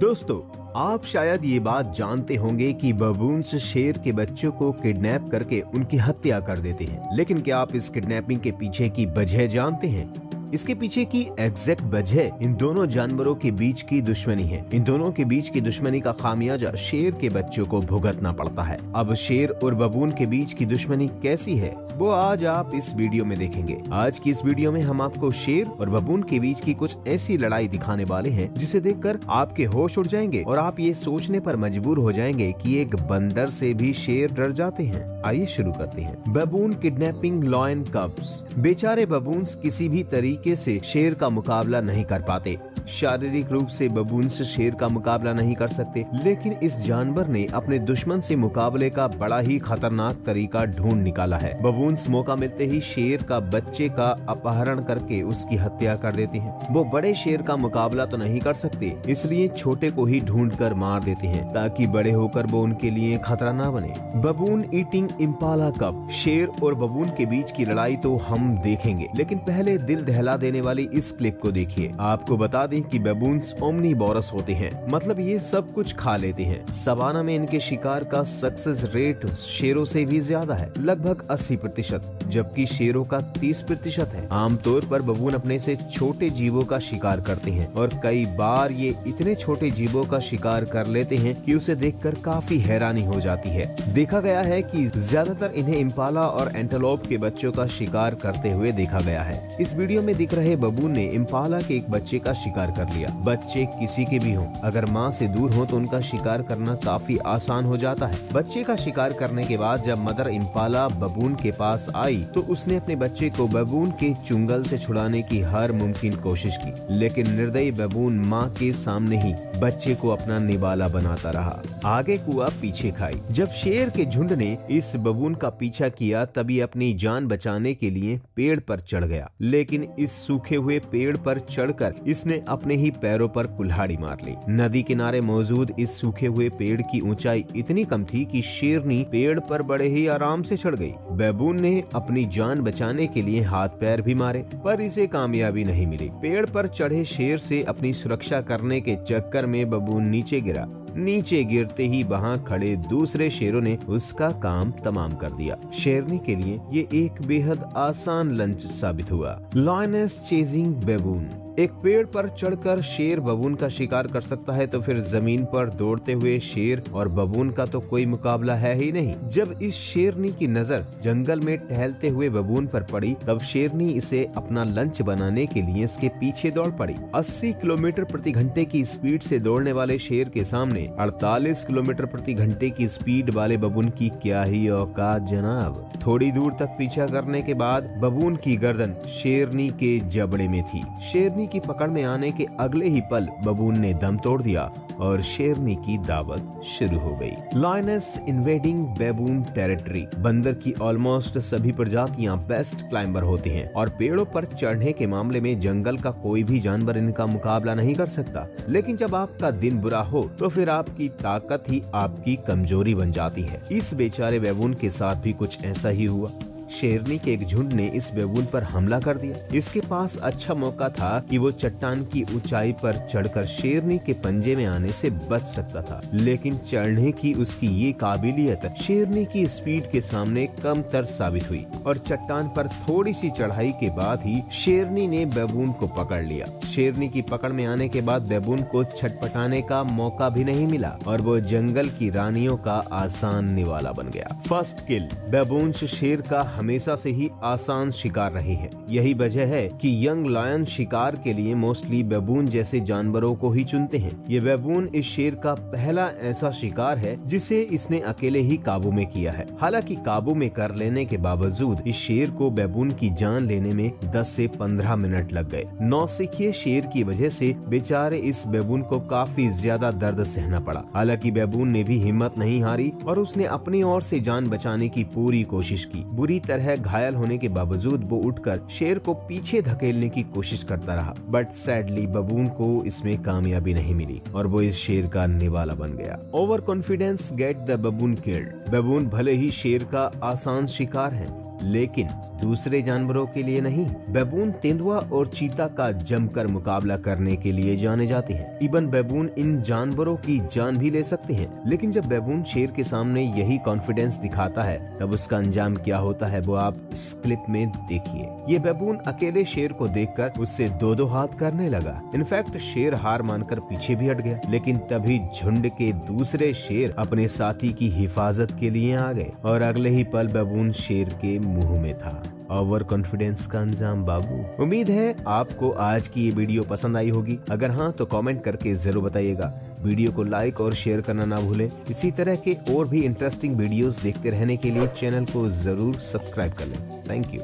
दोस्तों, आप शायद ये बात जानते होंगे कि बबून्स शेर के बच्चों को किडनैप करके उनकी हत्या कर देते हैं। लेकिन क्या आप इस किडनैपिंग के पीछे की वजह जानते हैं? इसके पीछे की एग्जैक्ट वजह इन दोनों जानवरों के बीच की दुश्मनी है। इन दोनों के बीच की दुश्मनी का खामियाजा शेर के बच्चों को भुगतना पड़ता है। अब शेर और बबून के बीच की दुश्मनी कैसी है वो आज आप इस वीडियो में देखेंगे। आज की इस वीडियो में हम आपको शेर और बबून के बीच की कुछ ऐसी लड़ाई दिखाने वाले हैं जिसे देखकर आपके होश उड़ जाएंगे और आप ये सोचने पर मजबूर हो जाएंगे कि एक बंदर से भी शेर डर जाते हैं। आइए शुरू करते हैं। बबून किडनैपिंग लॉयन कब्स। बेचारे बबून्स किसी भी तरीके से शेर का मुकाबला नहीं कर पाते। शारीरिक रूप से बबून्स शेर का मुकाबला नहीं कर सकते, लेकिन इस जानवर ने अपने दुश्मन से मुकाबले का बड़ा ही खतरनाक तरीका ढूंढ निकाला है। बबून्स मौका मिलते ही शेर का बच्चे का अपहरण करके उसकी हत्या कर देते हैं। वो बड़े शेर का मुकाबला तो नहीं कर सकते, इसलिए छोटे को ही ढूंढ कर मार देते हैं ताकि बड़े होकर वो उनके लिए खतरा न बने। बबून ईटिंग इम्पाला कब। शेर और बबून के बीच की लड़ाई तो हम देखेंगे, लेकिन पहले दिल दहला देने वाली इस क्लिप को देखिए। आपको बता दें कि बबून्स ओमनीवोरस होते हैं, मतलब ये सब कुछ खा लेते हैं। सवाना में इनके शिकार का सक्सेस रेट शेरों से भी ज्यादा है, लगभग 80%, जबकि शेरों का 30% है। आमतौर पर बबून अपने से छोटे जीवों का शिकार करते हैं और कई बार ये इतने छोटे जीवों का शिकार कर लेते हैं कि उसे देखकर काफी हैरानी हो जाती है। देखा गया है कि ज्यादातर इन्हें इम्पाला और एंटेलोप के बच्चों का शिकार करते हुए देखा गया है। इस वीडियो में दिख रहे बबून ने इम्पाला के एक बच्चे का शिकार कर लिया। बच्चे किसी के भी हों, अगर माँ से दूर हो तो उनका शिकार करना काफी आसान हो जाता है। बच्चे का शिकार करने के बाद जब मदर इम्पाला बबून के पास आई तो उसने अपने बच्चे को बबून के चुंगल से छुड़ाने की हर मुमकिन कोशिश की, लेकिन निर्दयी बबून माँ के सामने ही बच्चे को अपना निवाला बनाता रहा। आगे कुआ पीछे खाई। जब शेर के झुंड ने इस बबून का पीछा किया तभी अपनी जान बचाने के लिए पेड़ पर चढ़ गया, लेकिन इस सूखे हुए पेड़ पर चढ़कर इसने अपने ही पैरों पर कुल्हाड़ी मार ली। नदी किनारे मौजूद इस सूखे हुए पेड़ की ऊंचाई इतनी कम थी कि शेरनी पेड़ पर बड़े ही आराम से चढ़ गई। बबून ने अपनी जान बचाने के लिए हाथ पैर भी मारे, पर इसे कामयाबी नहीं मिली। पेड़ पर चढ़े शेर से अपनी सुरक्षा करने के चक्कर में बबून नीचे गिरा। नीचे गिरते ही वहां खड़े दूसरे शेरों ने उसका काम तमाम कर दिया। शेरनी के लिए ये एक बेहद आसान लंच साबित हुआ। Lioness chasing बबून। एक पेड़ पर चढ़कर शेर बबून का शिकार कर सकता है तो फिर जमीन पर दौड़ते हुए शेर और बबून का तो कोई मुकाबला है ही नहीं। जब इस शेरनी की नजर जंगल में टहलते हुए बबून पर पड़ी तब शेरनी इसे अपना लंच बनाने के लिए इसके पीछे दौड़ पड़ी। 80 किलोमीटर प्रति घंटे की स्पीड से दौड़ने वाले शेर के सामने 48 किलोमीटर प्रति घंटे की स्पीड वाले बबून की क्या ही औकात जनाब। थोड़ी दूर तक पीछा करने के बाद बबून की गर्दन शेरनी के जबड़े में थी। शेरनी की पकड़ में आने के अगले ही पल बबून ने दम तोड़ दिया और शेरनी की दावत शुरू हो गई। Lioness invading बबून territory. बंदर की ऑलमोस्ट सभी प्रजातियां बेस्ट क्लाइंबर होते हैं और पेड़ों पर चढ़ने के मामले में जंगल का कोई भी जानवर इनका मुकाबला नहीं कर सकता। लेकिन जब आपका दिन बुरा हो तो फिर आपकी ताकत ही आपकी कमजोरी बन जाती है। इस बेचारे बबून के साथ भी कुछ ऐसा ही हुआ। शेरनी के एक झुंड ने इस बबून पर हमला कर दिया। इसके पास अच्छा मौका था कि वो चट्टान की ऊंचाई पर चढ़कर शेरनी के पंजे में आने से बच सकता था, लेकिन चढ़ने की उसकी ये काबिलियत शेरनी की स्पीड के सामने कमतर साबित हुई और चट्टान पर थोड़ी सी चढ़ाई के बाद ही शेरनी ने बबून को पकड़ लिया। शेरनी की पकड़ में आने के बाद बबून को छटपटाने का मौका भी नहीं मिला और वो जंगल की रानियों का आसान निवाला बन गया। First kill. बबून शेर का हमेशा से ही आसान शिकार रहे हैं। यही वजह है कि यंग लायन शिकार के लिए मोस्टली बबून जैसे जानवरों को ही चुनते हैं। ये बबून इस शेर का पहला ऐसा शिकार है जिसे इसने अकेले ही काबू में किया है। हालांकि काबू में कर लेने के बावजूद इस शेर को बबून की जान लेने में 10 से 15 मिनट लग गए। नौसिखिए शेर की वजह से बेचारे इस बबून को काफी ज्यादा दर्द सहना पड़ा। हालांकि बबून ने भी हिम्मत नहीं हारी और उसने अपनी ओर से जान बचाने की पूरी कोशिश की। बुरी तरह घायल होने के बावजूद वो उठकर शेर को पीछे धकेलने की कोशिश करता रहा, बट सैडली बबून को इसमें कामयाबी नहीं मिली और वो इस शेर का निवाला बन गया। Over confidence get the बबून killed. बबून भले ही शेर का आसान शिकार है, लेकिन दूसरे जानवरों के लिए नहीं। बैबून तेंदुआ और चीता का जमकर मुकाबला करने के लिए जाने जाते हैं। इवन बैबून इन जानवरों की जान भी ले सकते हैं, लेकिन जब बैबून शेर के सामने यही कॉन्फिडेंस दिखाता है तब उसका अंजाम क्या होता है वो आप इस क्लिप में देखिए। ये बैबून अकेले शेर को देखकर उससे दो दो हाथ करने लगा। इनफैक्ट शेर हार मानकर पीछे भी हट गया, लेकिन तभी झुंड के दूसरे शेर अपने साथी की हिफाजत के लिए आ गए और अगले ही पल बैबून शेर के मुंह में था। ओवर कॉन्फिडेंस का अंजाम बाबू। उम्मीद है आपको आज की ये वीडियो पसंद आई होगी। अगर हाँ तो कमेंट करके जरूर बताइएगा। वीडियो को लाइक और शेयर करना ना भूलें। इसी तरह के और भी इंटरेस्टिंग वीडियोस देखते रहने के लिए चैनल को जरूर सब्सक्राइब कर लें। Thank you.